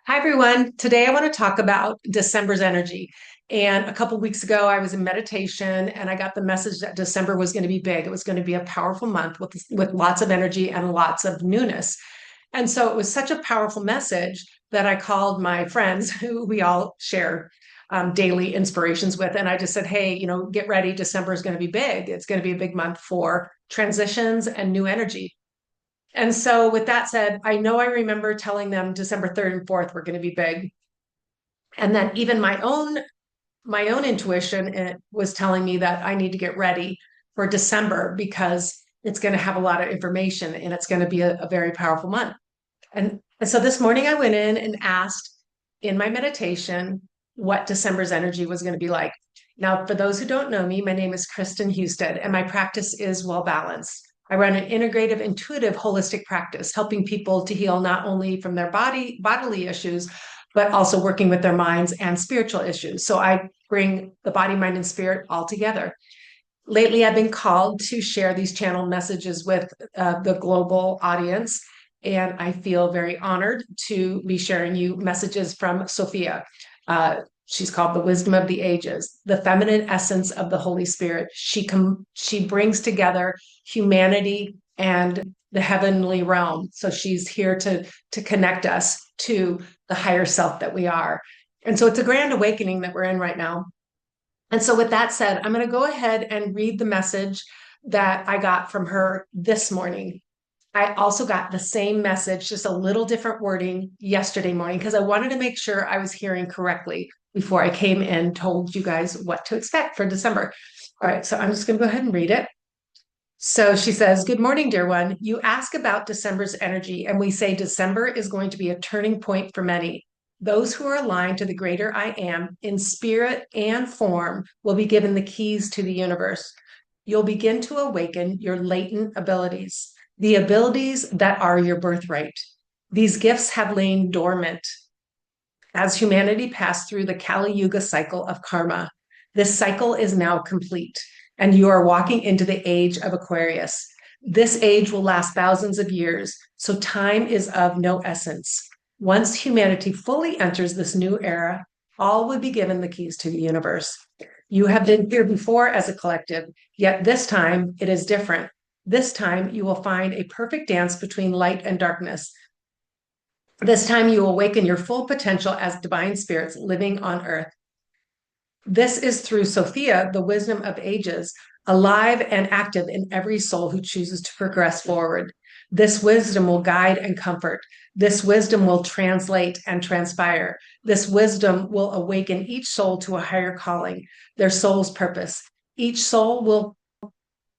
Hi, everyone. Today I want to talk about December's energy. And a couple weeks ago, I was in meditation and I got the message that December was going to be big. It was going to be a powerful month with lots of energy and lots of newness. And so it was such a powerful message that I called my friends who we all share daily inspirations with. And I just said, hey, get ready. December is going to be big. It's going to be a big month for transitions and new energy. And so, with that said, I remember telling them December 3rd and 4th were going to be big. And then even my own intuition was telling me that I need to get ready for December because it's going to have a lot of information and it's going to be a very powerful month. And so this morning I went in and asked in my meditation what December's energy was going to be like. Now, for those who don't know me, my name is Kristen Husted, and my practice is well balanced. I run an integrative, intuitive, holistic practice, helping people to heal not only from their bodily issues, but also working with their minds and spiritual issues. So I bring the body, mind, and spirit all together. Lately, I've been called to share these channel messages with the global audience, and I feel very honored to be sharing you messages from Sophia. She's called the wisdom of the ages, the feminine essence of the Holy Spirit. She brings together humanity and the heavenly realm. So she's here to connect us to the higher self that we are. And so it's a grand awakening that we're in right now. And so with that said, I'm going to go ahead and read the message that I got from her this morning. I also got the same message, just a little different wording yesterday morning because I wanted to make sure I was hearing correctly before I came and told you guys what to expect for December. All right, so I'm just going to go ahead and read it. So she says, good morning, dear one. You ask about December's energy, and we say December is going to be a turning point for many. Those who are aligned to the greater I am in spirit and form will be given the keys to the universe. You'll begin to awaken your latent abilities, the abilities that are your birthright. These gifts have lain dormant as humanity passed through the Kali Yuga cycle of karma. This cycle is now complete, and you are walking into the age of Aquarius. This age will last thousands of years, so time is of no essence. Once humanity fully enters this new era, all will be given the keys to the universe. You have been here before as a collective, yet this time it is different. This time you will find a perfect dance between light and darkness. This time you awaken your full potential as divine spirits living on earth. This is through Sophia, the wisdom of ages, alive and active in every soul who chooses to progress forward. This wisdom will guide and comfort. This wisdom will translate and transpire. This wisdom will awaken each soul to a higher calling, their soul's purpose. Each soul will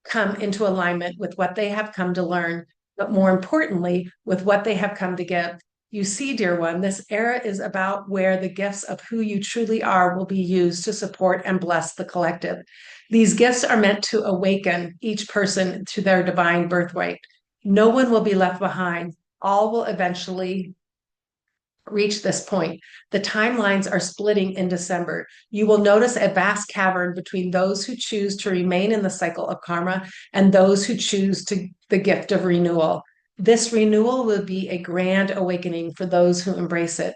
come into alignment with what they have come to learn, but more importantly, with what they have come to give. You see, dear one, this era is about where the gifts of who you truly are will be used to support and bless the collective. These gifts are meant to awaken each person to their divine birthright. No one will be left behind. All will eventually reach this point. The timelines are splitting in December. You will notice a vast cavern between those who choose to remain in the cycle of karma and those who choose the gift of renewal. This renewal will be a grand awakening for those who embrace it.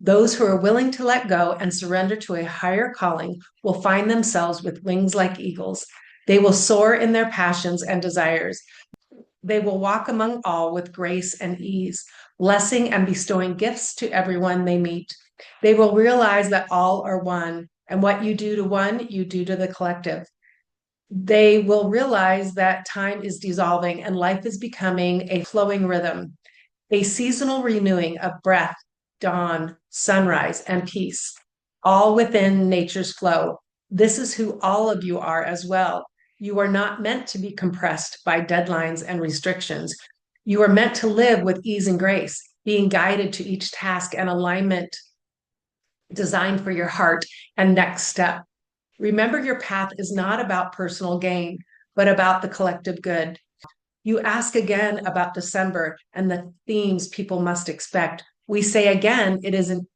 Those who are willing to let go and surrender to a higher calling will find themselves with wings like eagles. They will soar in their passions and desires. They will walk among all with grace and ease, blessing and bestowing gifts to everyone they meet. They will realize that all are one, and what you do to one, you do to the collective. They will realize that time is dissolving and life is becoming a flowing rhythm, a seasonal renewing of breath, dawn, sunrise, and peace, all within nature's flow. This is who all of you are as well. You are not meant to be compressed by deadlines and restrictions. You are meant to live with ease and grace, being guided to each task and alignment designed for your heart and next step. Remember, your path is not about personal gain, but about the collective good. You ask again about December and the themes people must expect. We say again, it is an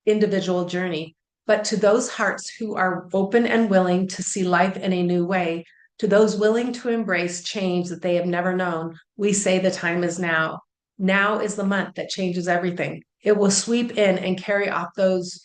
individual journey. But to those hearts who are open and willing to see life in a new way, to those willing to embrace change that they have never known, we say the time is now. Now is the month that changes everything. It will sweep in and carry off those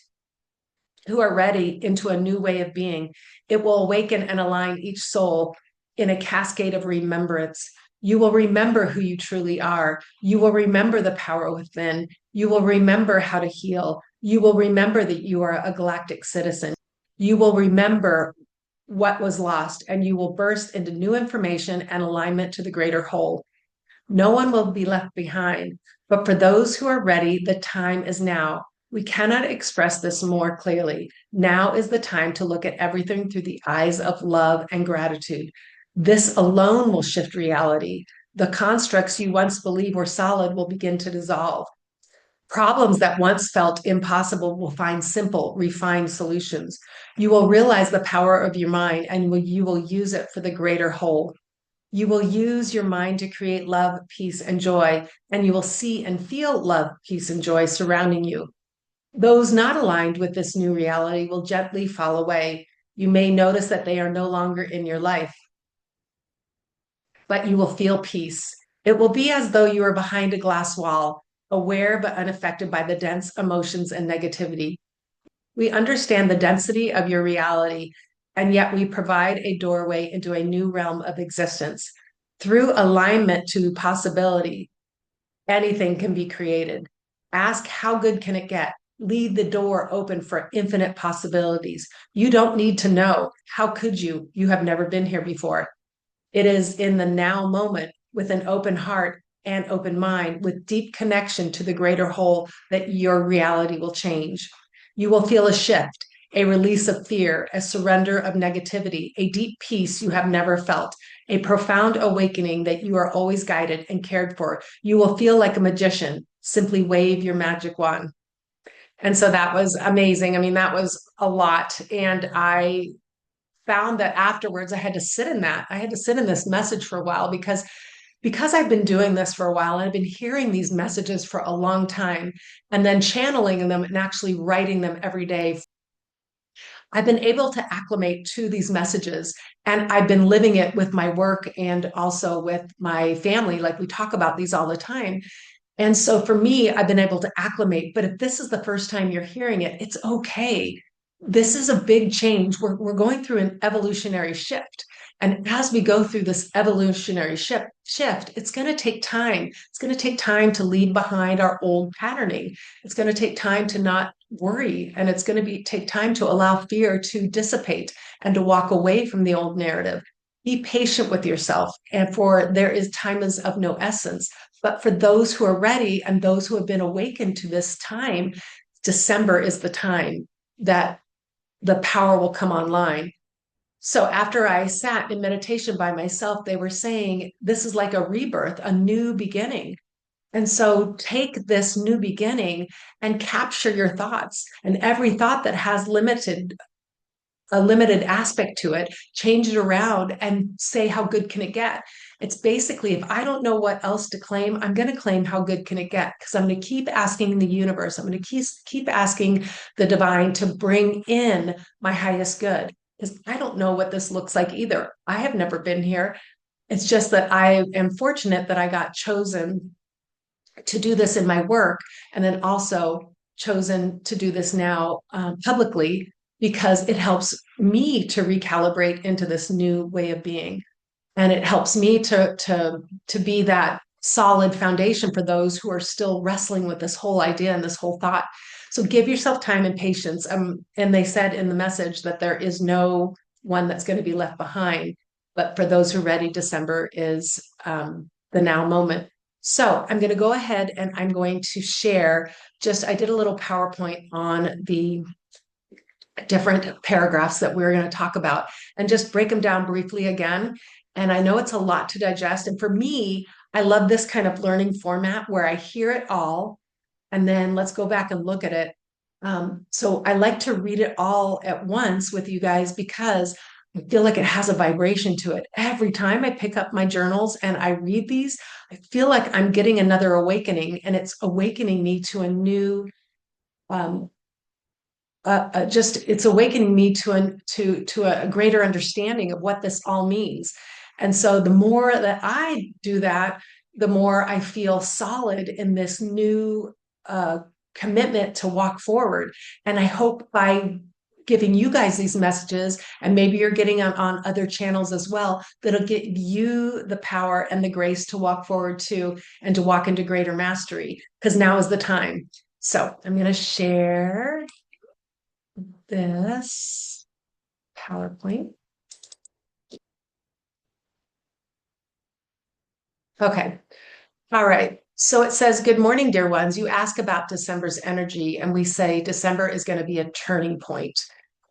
who are ready into a new way of being. It will awaken and align each soul in a cascade of remembrance. You will remember who you truly are. You will remember the power within. You will remember how to heal. You will remember that you are a galactic citizen. You will remember what was lost, and you will burst into new information and alignment to the greater whole. No one will be left behind, but for those who are ready, the time is now. We cannot express this more clearly. Now is the time to look at everything through the eyes of love and gratitude. This alone will shift reality. The constructs you once believed were solid will begin to dissolve. Problems that once felt impossible will find simple, refined solutions. You will realize the power of your mind and you will use it for the greater whole. You will use your mind to create love, peace, and joy, and you will see and feel love, peace, and joy surrounding you. Those not aligned with this new reality will gently fall away. You may notice that they are no longer in your life, but you will feel peace. It will be as though you are behind a glass wall, aware but unaffected by the dense emotions and negativity. We understand the density of your reality, and yet we provide a doorway into a new realm of existence. Through alignment to possibility, anything can be created. Ask, how good can it get? Leave the door open for infinite possibilities. You don't need to know. How could you? You have never been here before. It is in the now moment with an open heart and open mind, with deep connection to the greater whole, that your reality will change. You will feel a shift, a release of fear, a surrender of negativity, a deep peace you have never felt, a profound awakening that you are always guided and cared for. You will feel like a magician. Simply wave your magic wand. And so that was amazing. I mean, that was a lot. And I found that afterwards I had to sit in that. I had to sit in this message for a while because I've been doing this for a while and I've been hearing these messages for a long time and then channeling them and actually writing them every day. I've been able to acclimate to these messages and I've been living it with my work and also with my family. Like we talk about these all the time. And so for me, I've been able to acclimate. But if this is the first time you're hearing it, it's okay. This is a big change. We're going through an evolutionary shift. And as we go through this evolutionary shift, it's going to take time. It's going to take time to leave behind our old patterning. It's going to take time to not worry. And it's going to take time to allow fear to dissipate and to walk away from the old narrative. Be patient with yourself. And for there is time is of no essence. But for those who are ready and those who have been awakened to this time, December is the time that the power will come online. So after I sat in meditation by myself, they were saying, this is like a rebirth, a new beginning. And so take this new beginning and capture your thoughts. And every thought that has a limited aspect to it, change it around and say, how good can it get? It's basically, if I don't know what else to claim, I'm going to claim how good can it get? Because I'm going to keep asking the universe. I'm going to keep asking the divine to bring in my highest good. Because I don't know what this looks like either. I have never been here. It's just that I am fortunate that I got chosen to do this in my work and then also chosen to do this now publicly because it helps me to recalibrate into this new way of being, and it helps me to be that solid foundation for those who are still wrestling with this whole idea and this whole thought. So give yourself time and patience. And they said in the message that there is no one that's going to be left behind, but for those who are ready, December is the now moment. So I'm going to go ahead and I'm going to share I did a little PowerPoint on the different paragraphs that we're going to talk about and just break them down briefly again. And I know it's a lot to digest. And for me, I love this kind of learning format where I hear it all and then let's go back and look at it. So I like to read it all at once with you guys because I feel like it has a vibration to it. Every time I pick up my journals and I read these, I feel like I'm getting another awakening, and it's awakening me to a new, it's awakening me to a greater understanding of what this all means. And so the more that I do that, the more I feel solid in this new commitment to walk forward. And I hope by giving you guys these messages, and maybe you're getting on other channels as well, that'll get you the power and the grace to walk forward too, and to walk into greater mastery, because now is the time. So I'm going to share this PowerPoint. Okay. All right. So it says, good morning, dear ones. You ask about December's energy, and we say December is going to be a turning point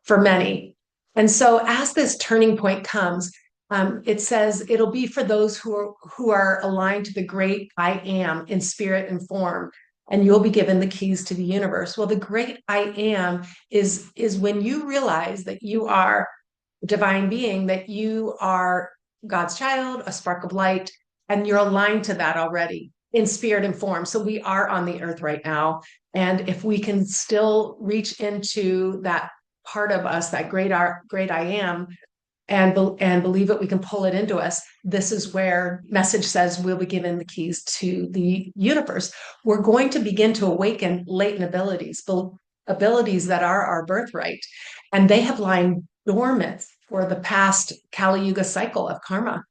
for many. And so as this turning point comes, it says it'll be for those who are aligned to the great I am in spirit and form, and you'll be given the keys to the universe. Well, the great I am is when you realize that you are a divine being, that you are God's child, a spark of light, and you're aligned to that already in spirit and form. So we are on the earth right now. And if we can still reach into that part of us, that great I am, and believe it, we can pull it into us. This is where message says we'll be given the keys to the universe. We're going to begin to awaken latent abilities that are our birthright, and they have lying dormant for the past Kali Yuga cycle of karma.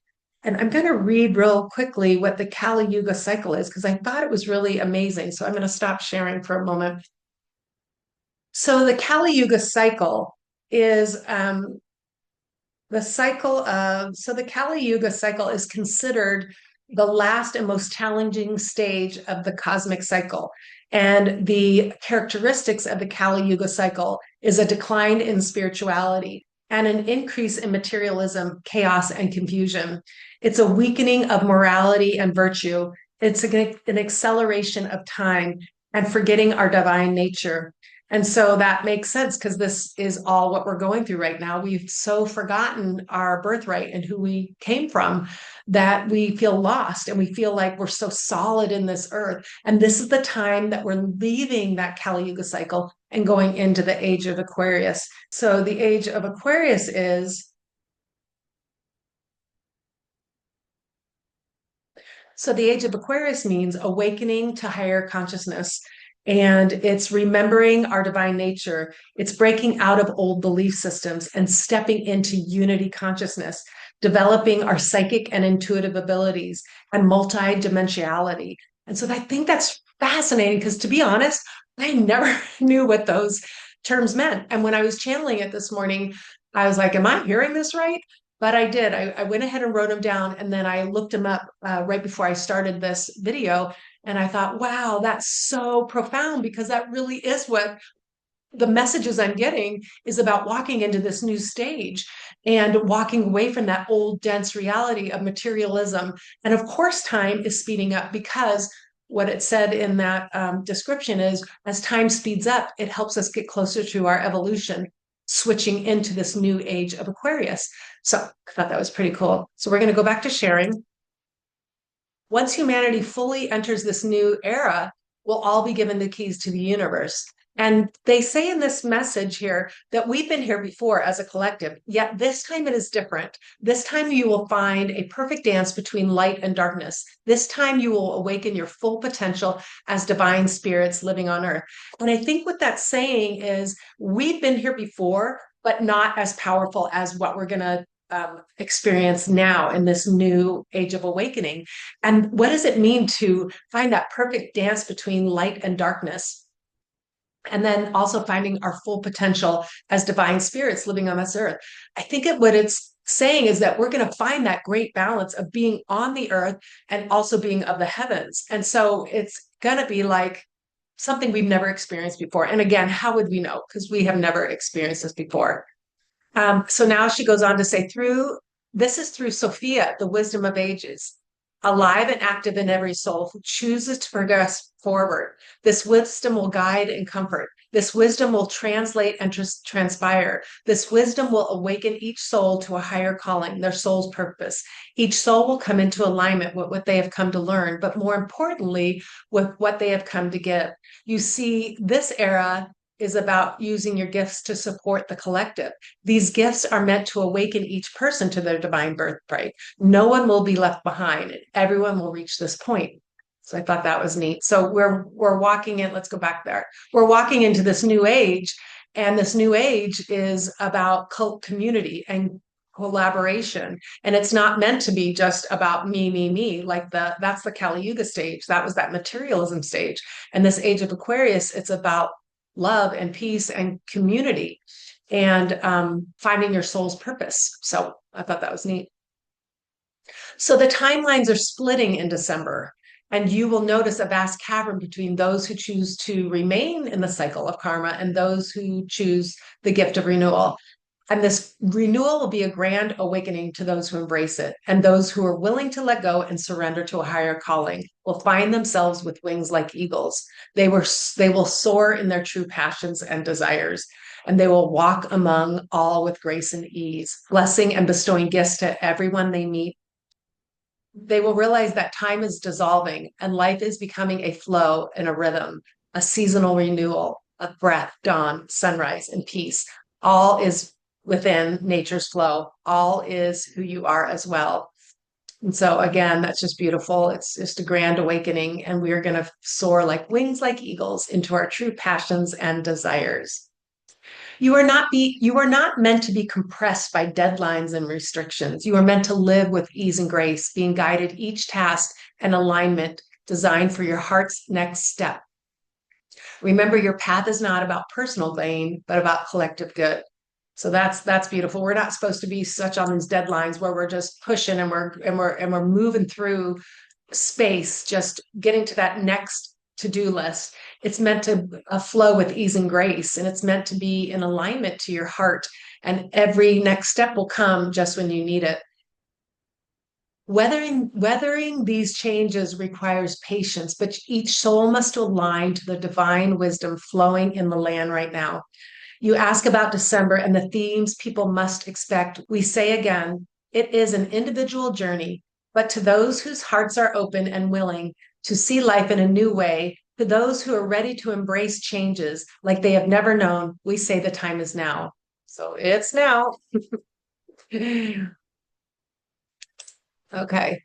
And I'm going to read real quickly what the Kali Yuga cycle is, because I thought it was really amazing. So I'm going to stop sharing for a moment. So the Kali Yuga cycle is the Kali Yuga cycle is considered the last and most challenging stage of the cosmic cycle. And the characteristics of the Kali Yuga cycle is a decline in spirituality and an increase in materialism, chaos, and confusion. It's a weakening of morality and virtue. It's an acceleration of time and forgetting our divine nature. And so that makes sense, because this is all what we're going through right now. We've so forgotten our birthright and who we came from that we feel lost, and we feel like we're so solid in this earth. And this is the time that we're leaving that Kali Yuga cycle and going into the age of Aquarius. So the age of Aquarius is So the age of Aquarius means awakening to higher consciousness. And it's remembering our divine nature. It's breaking out of old belief systems and stepping into unity consciousness, developing our psychic and intuitive abilities and multidimensionality. And so I think that's fascinating, because, to be honest, I never knew what those terms meant. And when I was channeling it this morning, I was like, am I hearing this right? But I did. I went ahead and wrote them down, and then I looked them up right before I started this video. And I thought, wow, that's so profound, because that really is what the messages I'm getting is about: walking into this new stage and walking away from that old dense reality of materialism. And of course, time is speeding up, because what it said in that description is, as time speeds up, it helps us get closer to our evolution, switching into this new age of Aquarius. So I thought that was pretty cool. So we're going to go back to sharing. Once humanity fully enters this new era, we'll all be given the keys to the universe. And they say in this message here that we've been here before as a collective, yet this time it is different. This time you will find a perfect dance between light and darkness. This time you will awaken your full potential as divine spirits living on earth. And I think what that's saying is, we've been here before, but not as powerful as what we're going to experience now in this new age of awakening. And what does it mean to find that perfect dance between light and darkness? And then also finding our full potential as divine spirits living on this earth. I think what it's saying is that we're going to find that great balance of being on the earth and also being of the heavens. And so it's going to be like something we've never experienced before. And again, how would we know? Because we have never experienced this before. So now she goes on to say, this is through Sophia, the wisdom of ages, alive and active in every soul who chooses to progress forward. This wisdom will guide and comfort. This wisdom will translate and transpire. This wisdom will awaken each soul to a higher calling, their soul's purpose. Each soul will come into alignment with what they have come to learn, but more importantly, with what they have come to give. You see, this era is about using your gifts to support the collective. These gifts are meant to awaken each person to their divine birthright. No one will be left behind, and everyone will reach this point. So I thought that was neat. So we're walking in, let's go back there. We're walking into this new age, and this new age is about cult community and collaboration. And it's not meant to be just about me, like that's the Kali Yuga stage. That was that materialism stage. And this age of Aquarius, it's about love and peace and community and finding your soul's purpose. So I thought that was neat. So the timelines are splitting in December, and you will notice a vast cavern between those who choose to remain in the cycle of karma and those who choose the gift of renewal. And this renewal will be a grand awakening to those who embrace it. And those who are willing to let go and surrender to a higher calling will find themselves with wings like eagles. They will soar in their true passions and desires. And they will walk among all with grace and ease, blessing and bestowing gifts to everyone they meet. They will realize that time is dissolving and life is becoming a flow and a rhythm, a seasonal renewal of breath, dawn, sunrise, and peace. All is within nature's flow. All is who you are as well. And so, again, that's just beautiful. It's just a grand awakening, and we are going to soar like wings, like eagles, into our true passions and desires. You are not meant to be compressed by deadlines and restrictions. You are meant to live with ease and grace, being guided each task and alignment designed for your heart's next step. Remember, your path is not about personal gain, but about collective good. So that's beautiful. We're not supposed to be such on these deadlines where we're just pushing and we're moving through space, just getting to that next to-do list. It's meant to flow with ease and grace, and it's meant to be in alignment to your heart. And every next step will come just when you need it. Weathering these changes requires patience, but each soul must align to the divine wisdom flowing in the land right now. You ask about December and the themes people must expect. We say again, it is an individual journey, but to those whose hearts are open and willing to see life in a new way, to those who are ready to embrace changes like they have never known, we say the time is now. So it's now. Okay.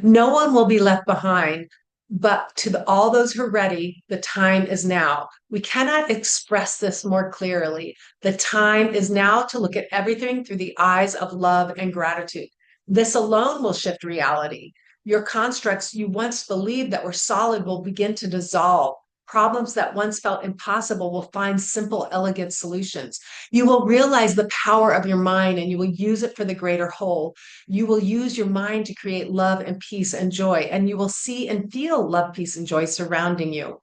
No one will be left behind, but all those who are ready, the time is now. We cannot express this more clearly. The time is now to look at everything through the eyes of love and gratitude. This alone will shift reality. Your constructs you once believed that were solid will begin to dissolve. Problems that once felt impossible will find simple, elegant solutions. You will realize the power of your mind and you will use it for the greater whole. You will use your mind to create love and peace and joy, and you will see and feel love, peace, and joy surrounding you.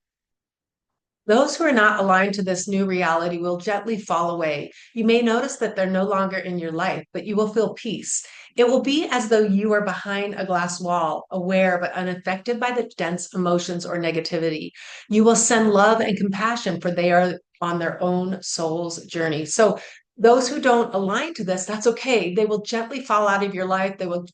Those who are not aligned to this new reality will gently fall away. You may notice that they're no longer in your life, but you will feel peace. It will be as though you are behind a glass wall, aware but unaffected by the dense emotions or negativity. You will send love and compassion, for they are on their own soul's journey. So those who don't align to this, that's okay. They will gently fall out of your life. They'll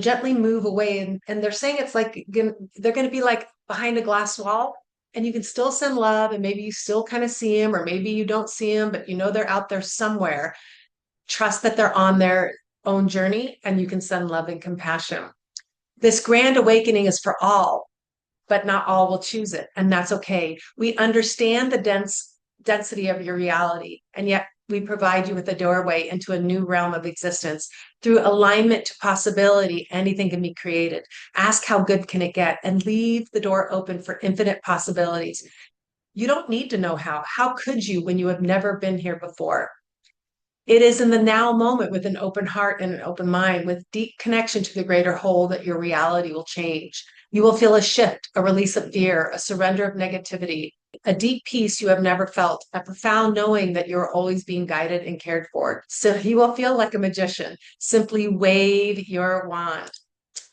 gently move away. And they're saying it's like they're going to be like behind a glass wall, and you can still send love, and maybe you still kind of see them, or maybe you don't see them, but you know they're out there somewhere. Trust that they're on their own journey, and you can send love and compassion. This grand awakening is for all, but not all will choose it, and that's okay. We understand the density of your reality, and yet we provide you with a doorway into a new realm of existence. Through alignment to possibility, anything can be created. Ask how good can it get, and leave the door open for infinite possibilities. You don't need to know how. How could you when you have never been here before? It is in the now moment with an open heart and an open mind, with deep connection to the greater whole, that your reality will change. You will feel a shift, a release of fear, a surrender of negativity, a deep peace you have never felt, a profound knowing that you're always being guided and cared for. So you will feel like a magician. Simply wave your wand.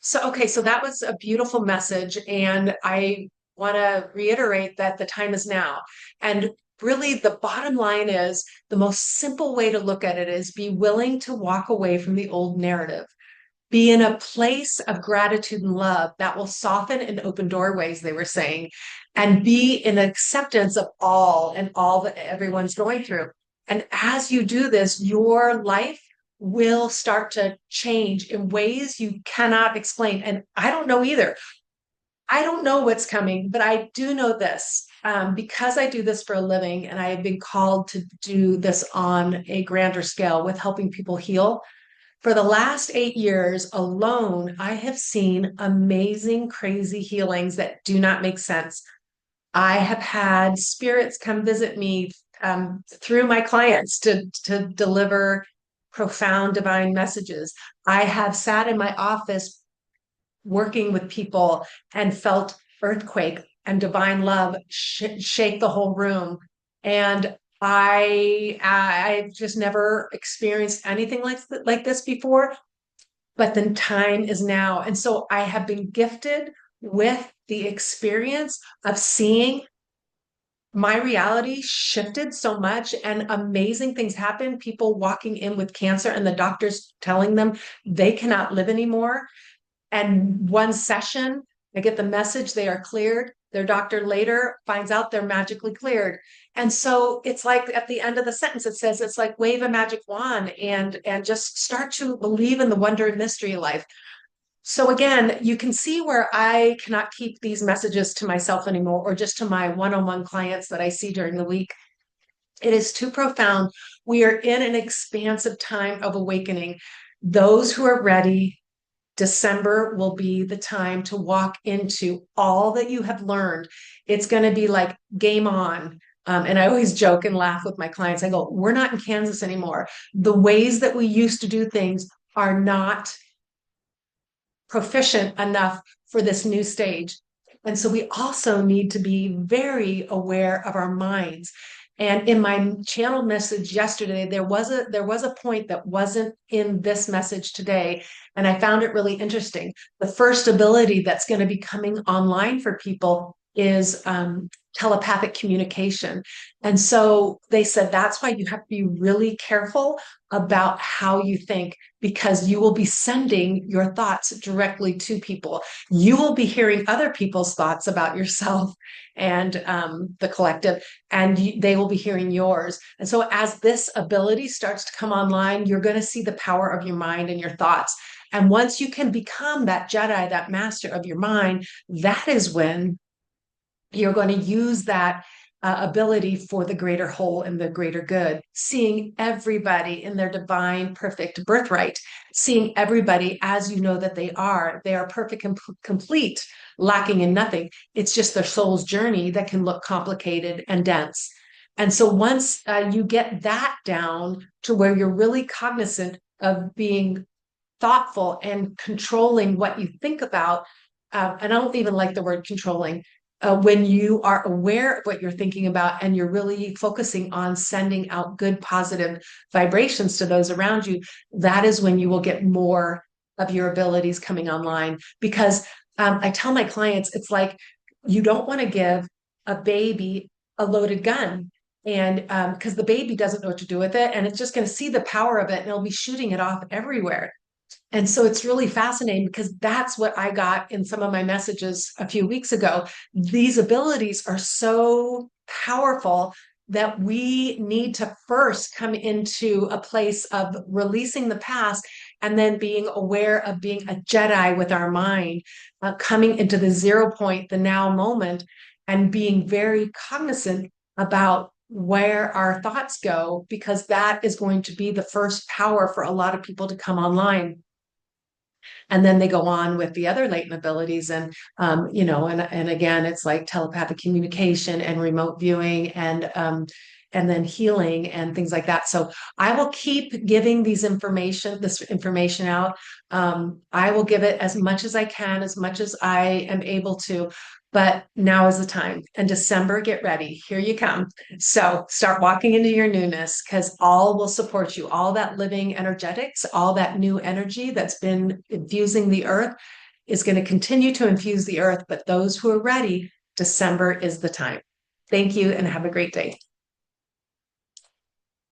So that was a beautiful message. And I want to reiterate that the time is now. And really, the bottom line is the most simple way to look at it is be willing to walk away from the old narrative. Be in a place of gratitude and love that will soften and open doorways, they were saying, and be in acceptance of all that everyone's going through. And as you do this, your life will start to change in ways you cannot explain. And I don't know either. I don't know what's coming, but I do know this. Because I do this for a living and I have been called to do this on a grander scale with helping people heal. For the last 8 years alone, I have seen amazing, crazy healings that do not make sense. I have had spirits come visit me through my clients to deliver profound divine messages. I have sat in my office working with people and felt earthquake and divine love shake the whole room. And I've just never experienced anything like this before, but then time is now. And so I have been gifted with the experience of seeing my reality shifted so much and amazing things happen. People walking in with cancer and the doctors telling them they cannot live anymore. And one session, I get the message they are cleared. Their doctor later finds out they're magically cleared. And so it's like at the end of the sentence, it says it's like wave a magic wand and just start to believe in the wonder and mystery of life. So again, you can see where I cannot keep these messages to myself anymore or just to my one-on-one clients that I see during the week. It is too profound. We are in an expansive time of awakening. Those who are ready, December will be the time to walk into all that you have learned. It's going to be like game on. And I always joke and laugh with my clients. I go, we're not in Kansas anymore. The ways that we used to do things are not proficient enough for this new stage. And so we also need to be very aware of our minds. And in my channel message yesterday, there was a point that wasn't in this message today. And I found it really interesting. The first ability that's going to be coming online for people is telepathic communication. And so they said that's why you have to be really careful about how you think, because you will be sending your thoughts directly to people. You will be hearing other people's thoughts about yourself and the collective, and they will be hearing yours. And so, as this ability starts to come online, you're going to see the power of your mind and your thoughts. And once you can become that Jedi, that master of your mind, that is when you're going to use that ability for the greater whole and the greater good, seeing everybody in their divine, perfect birthright, seeing everybody as you know that they are. They are perfect and complete, lacking in nothing. It's just their soul's journey that can look complicated and dense. And so once you get that down to where you're really cognizant of being thoughtful and controlling what you think about, and I don't even like the word controlling, when you are aware of what you're thinking about and you're really focusing on sending out good, positive vibrations to those around you, that is when you will get more of your abilities coming online. Because I tell my clients, it's like you don't want to give a baby a loaded gun. And because the baby doesn't know what to do with it, and it's just going to see the power of it and it'll be shooting it off everywhere. And so it's really fascinating because that's what I got in some of my messages a few weeks ago. These abilities are so powerful that we need to first come into a place of releasing the past and then being aware of being a Jedi with our mind, coming into the 0 point, the now moment, and being very cognizant about where our thoughts go, because that is going to be the first power for a lot of people to come online. And then they go on with the other latent abilities, and and again, it's like telepathic communication and remote viewing and then healing and things like that. So I will keep giving this information out. I will give it as much as I can, as much as I am able to. But now is the time. And December, get ready. Here you come. So start walking into your newness, because all will support you. All that living energetics, all that new energy that's been infusing the earth is going to continue to infuse the earth. But those who are ready, December is the time. Thank you and have a great day.